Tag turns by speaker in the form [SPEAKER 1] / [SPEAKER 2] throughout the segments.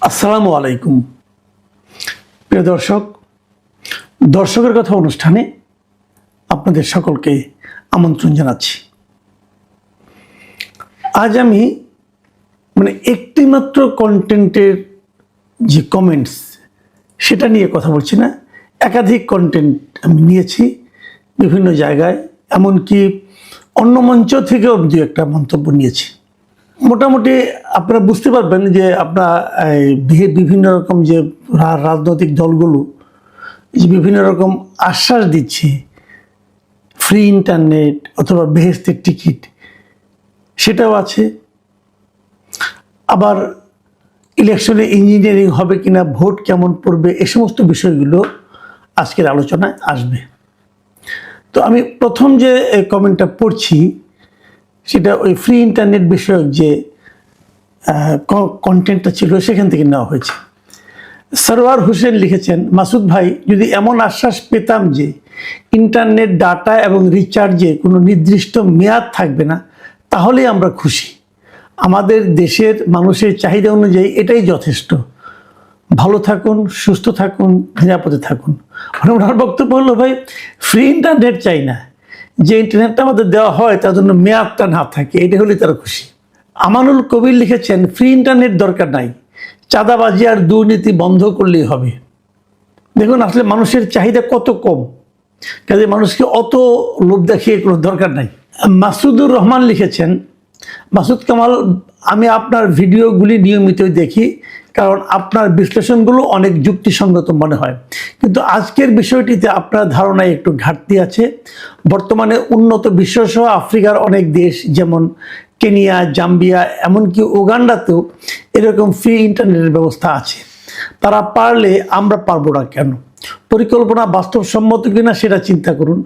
[SPEAKER 1] আসসালামু আলাইকুম প্রিয় দর্শক, দর্শকের কথা অনুষ্ঠানে আপনাদের সকলকে আমন্ত্রণ জানাচ্ছি। আজ আমি একটি মাত্র কন্টেন্টের যে কমেন্টস সেটা নিয়ে কথা বলছি না, একাধিক কন্টেন্ট আমি নিয়েছি বিভিন্ন জায়গায়, এমনকি অন্য মঞ্চ থেকেও দু একটা মন্তব্য নিয়েছি। মোটামুটি আপনারা বুঝতে পারবেন যে আপনার বিভিন্ন রকম যে রাজনৈতিক দলগুলো যে বিভিন্ন রকম আশ্বাস দিচ্ছে, ফ্রি ইন্টারনেট অথবা বেহেশতের টিকিট, সেটাও আছে। আবার ইলেকশনে ইঞ্জিনিয়ারিং হবে কিনা, ভোট কেমন পড়বে, এ সমস্ত বিষয়গুলো আজকের আলোচনায় আসবে। তো আমি প্রথম যে কমেন্টটা পড়ছি সেটা ওই ফ্রি ইন্টারনেট বিষয়ক যে কন্টেন্টটা ছিল সেখান থেকে নেওয়া হয়েছে। সরওয়ার হোসেন লিখেছেন, মাসুদ ভাই, যদি এমন আশ্বাস পেতাম যে ইন্টারনেট ডাটা এবং রিচার্জে কোনো নির্দিষ্ট মেয়াদ থাকবে না, তাহলেই আমরা খুশি। আমাদের দেশের মানুষের চাহিদা অনুযায়ী এটাই যথেষ্ট। ভালো থাকুন, সুস্থ থাকুন, নিরাপদে থাকুন। ওনার বক্তব্য হলো, ভাই ফ্রি ইন্টারনেট চাই না, যে ইন্টারনেটটা আমাদের দেওয়া হয় তার জন্য মেয়াদটা না থাকে, এটা হলেই তারা খুশি। আমানুল কবির লিখেছেন, ফ্রি ইন্টারনেট দরকার নাই, চাঁদাবাজি আর দুর্নীতি বন্ধ করলেই হবে। দেখুন আসলে মানুষের চাহিদা কত কম, কাজে মানুষকে অত লোভ দেখিয়ে কোনো দরকার নাই। মাসুদুর রহমান লিখেছেন, মাসুদ কামাল, আমি আপনার ভিডিওগুলি নিয়মিতই দেখি, কারণ আপনার বিশ্লেষণগুলো অনেক যুক্তিসঙ্গত মনে হয়, কিন্তু আজকের বিষয়টিতে আপনার ধারণায় একটু ঘাটতি আছে। বর্তমানে উন্নত বিশ্বসহ আফ্রিকার অনেক দেশ যেমন কেনিয়া, জাম্বিয়া, এমনকি উগান্ডাতেও এরকম ফ্রি ইন্টারনেটের ব্যবস্থা আছে। তারা পারলে আমরা পারবো না কেন? পরিকল্পনা বাস্তবসম্মত কিনা সেটা চিন্তা করুন।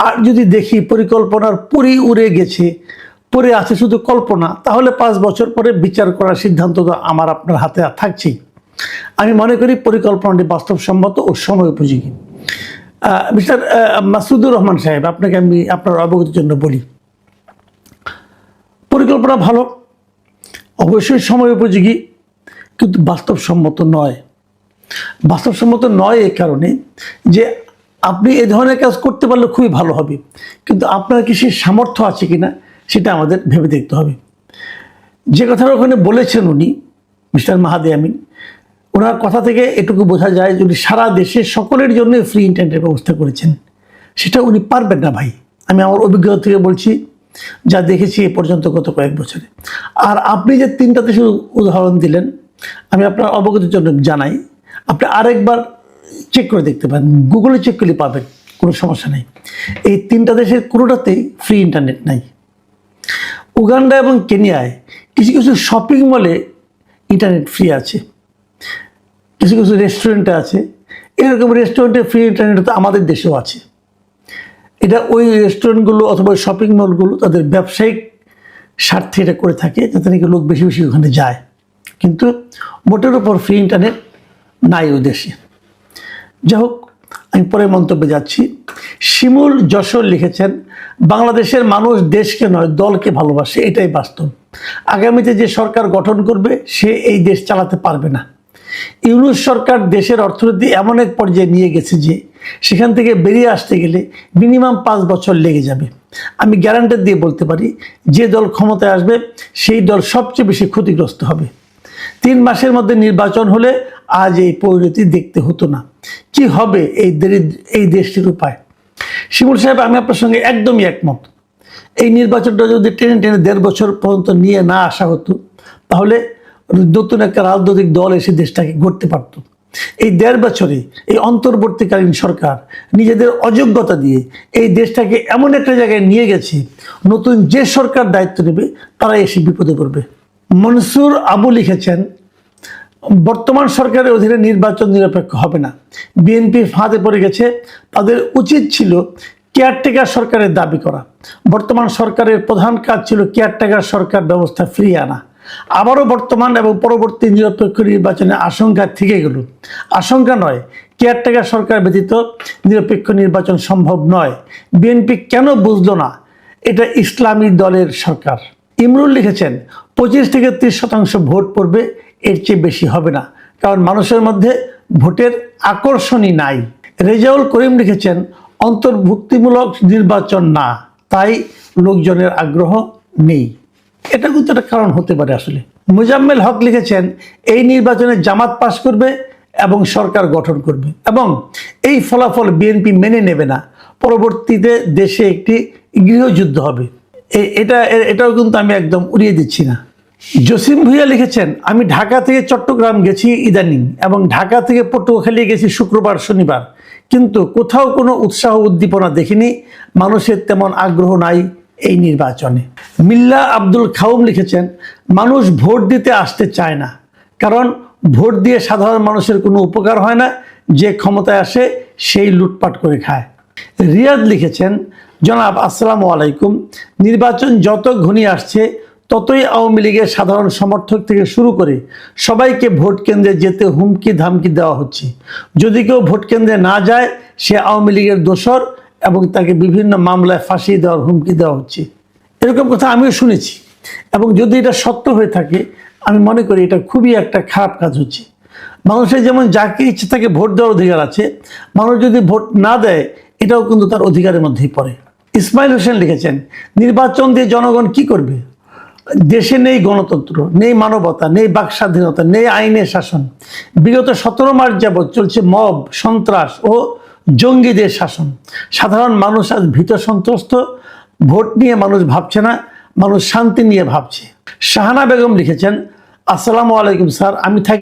[SPEAKER 1] আর যদি দেখি পরিকল্পনার পুরি উড়ে গেছে, পরে আছে শুধু কল্পনা, তাহলে 5 বছর পরে বিচার করার সিদ্ধান্ত তো আমার আপনার হাতে থাকছেই। আমি মনে করি পরিকল্পনাটি বাস্তবসম্মত ও সময় উপযোগী। মিস্টার মাসুদুর রহমান সাহেব, আপনাকে আমি আপনার অবগতির জন্য বলি, পরিকল্পনা ভালো, অবশ্যই সময় উপযোগী, কিন্তু বাস্তবসম্মত নয়। বাস্তবসম্মত নয় এই কারণে যে আপনি এ ধরনের কাজ করতে পারলে খুবই ভালো হবে, কিন্তু আপনার কি সেই সামর্থ্য আছে কিনা সেটা আমাদের ভেবে দেখতে হবে। যে কথাটা ওখানে বলেছেন উনি, মিস্টার মাহাদি আমিন, ওনার কথা থেকে এটুকু বোঝা যায় যে উনি সারা দেশে সকলের জন্য ফ্রি ইন্টারনেটের ব্যবস্থা করেছেন। সেটা উনি পারবেন না ভাই, আমি আমার অভিজ্ঞতা থেকে বলছি, যা দেখেছি এ পর্যন্ত গত কয়েক বছরে। আর আপনি যে 3টা দেশের উদাহরণ দিলেন, আমি আপনার অবগতির জন্য জানাই, আপনি আরেকবার চেক করে দেখতে পারেন, গুগলে চেক করলে পাবেন, কোনো সমস্যা নেই। এই 3টা দেশের কোনোটাতেই ফ্রি ইন্টারনেট নাই। উগান্ডা এবং কেনিয়ায় কিছু কিছু শপিং মলে ইন্টারনেট ফ্রি আছে, কিছু কিছু রেস্টুরেন্টে আছে। এরকম রেস্টুরেন্টে ফ্রি ইন্টারনেট তো আমাদের দেশেও আছে। এটা ওই রেস্টুরেন্টগুলো অথবা শপিং মলগুলো তাদের ব্যবসায়িক স্বার্থে এটা করে থাকে, যাতে নাকি লোক বেশি বেশি ওখানে যায়, কিন্তু মোটের উপর ফ্রি ইন্টারনেট নাই ওই দেশে। যাই হোক, আমি পরে মন্তব্যে যাচ্ছি। শিমুল যশোর লিখেছেন, বাংলাদেশের মানুষ দেশকে নয় দলকে ভালোবাসে, এটাই বাস্তব। আগামীতে যে সরকার গঠন করবে সে এই দেশ চালাতে পারবে না। ইউনূস সরকার দেশের অর্থনীতি এমন এক পর্যায়ে নিয়ে গেছে যে সেখান থেকে বেরিয়ে আসতে গেলে মিনিমাম 5 বছর লেগে যাবে। আমি গ্যারান্টি দিয়ে বলতে পারি, যে দল ক্ষমতায় আসবে সেই দল সবচেয়ে বেশি ক্ষতিগ্রস্ত হবে। 3 মাসের মধ্যে নির্বাচন হলে আজ এই পরিণতি দেখতে হতো না। কি হবে এই দেশটির উপায়? শিমুল সাহেব, আমি আপনার সঙ্গে একদমই একমত। এই নির্বাচনটা যদি টেনে টেনে 1.5 বছর পর্যন্ত নিয়ে না আসা হতো, তাহলে নতুন একটা রাজনৈতিক দল এসে দেশটাকে গড়তে পারত। এই 1.5 বছরে এই অন্তর্বর্তীকালীন সরকার নিজেদের অযোগ্যতা দিয়ে এই দেশটাকে এমন একটা জায়গায় নিয়ে গেছে, নতুন যে সরকার দায়িত্ব নেবে তারা এসে বিপদে পড়বে। মনসুর আবু লিখেছেন, বর্তমান সরকারের অধীনে নির্বাচন নিরপেক্ষ হবে না। বিএনপি ফাঁদে পড়ে গেছে, তাদের উচিত ছিল কেয়ারটেকার সরকারের দাবি করা। বর্তমান সরকারের প্রধান কাজ ছিল কেয়ারটেকার সরকার ব্যবস্থা ফিরিয়ে আনা। আবারও বর্তমান এবং পরবর্তী নিরপেক্ষ নির্বাচনের আশঙ্কা থেকে গেল। আশঙ্কা নয়, কেয়ারটেকার সরকার ব্যতীত নিরপেক্ষ নির্বাচন সম্ভব নয়। বিএনপি কেন বুঝলো না এটা ইসলামী দলের সরকার? ইমরুল লিখেছেন, 25 থেকে 30% ভোট পড়বে, এর চেয়ে বেশি হবে না। কারণ মানুষের মধ্যে ভোটের আকর্ষণই নাই। রেজাউল করিম লিখেছেন, অন্তর্ভুক্তিমূলক নির্বাচন না, তাই লোকজনের আগ্রহ নেই। এটা কিন্তু একটা কারণ হতে পারে আসলে। মুজাম্মেল হক লিখেছেন, এই নির্বাচনে জামাত পাশ করবে এবং সরকার গঠন করবে এবং এই ফলাফল বিএনপি মেনে নেবে না, পরবর্তীতে দেশে একটি গৃহযুদ্ধ হবে। এটাও কিন্তু আমি একদম উড়িয়ে দিচ্ছি না। জসিম ভুইয়া লিখেছেন, আমি ঢাকা থেকে চট্টগ্রাম গেছি ইদানিং এবং ঢাকা থেকে পটুয়াখালী গেছি শুক্রবার শনিবার, কিন্তু কোথাও কোনো উৎসাহ উদ্দীপনা দেখিনি, মানুষের তেমন আগ্রহ নাই এই নির্বাচনে। মিল্লা আব্দুল খাউম লিখেছেন, মানুষ ভোট দিতে আসতে চায় না, কারণ ভোট দিয়ে সাধারণ মানুষের কোনো উপকার হয় না, যে ক্ষমতায় আসে সেই লুটপাট করে খায়। রিয়াদ লিখেছেন, জনাব আসসালামু আলাইকুম, নির্বাচন যত ঘনিয়ে আসছে ততই আওয়ামী লীগের সাধারণ সমর্থক থেকে শুরু করে সবাইকে ভোট কেন্দ্রে যেতে হুমকি ধামকি দেওয়া হচ্ছে। যদি কেউ ভোট কেন্দ্রে না যায় সে আওয়ামী লীগের দোসর এবং তাকে বিভিন্ন মামলায় ফাঁসিয়ে দেওয়ার হুমকি দেওয়া হচ্ছে। এরকম কথা আমিও শুনেছি এবং যদি এটা সত্য হয়ে থাকে আমি মনে করি এটা খুবই একটা খারাপ কাজ হচ্ছে। মানুষের যেমন যাকে ইচ্ছে তাকে ভোট দেওয়ার অধিকার আছে, মানুষ যদি ভোট না দেয় এটাও কিন্তু তার অধিকারের মধ্যেই পড়ে। ইসমাইল হোসেন লিখেছেন, নির্বাচন দিয়ে জনগণ কি করবে? দেশে নেই গণতন্ত্র, নেই মানবতা, নেই বাক স্বাধীনতা, নেই আইনের শাসন। বিগত 17 মাস যাবৎ চলছে মব, সন্ত্রাস ও জঙ্গিদের শাসন। সাধারণ মানুষ আজ ভীত সন্ত্রস্ত। ভোট নিয়ে মানুষ ভাবছে না, মানুষ শান্তি নিয়ে ভাবছে। শাহানা বেগম লিখেছেন, আসসালামু আলাইকুম স্যার, আমি থাকি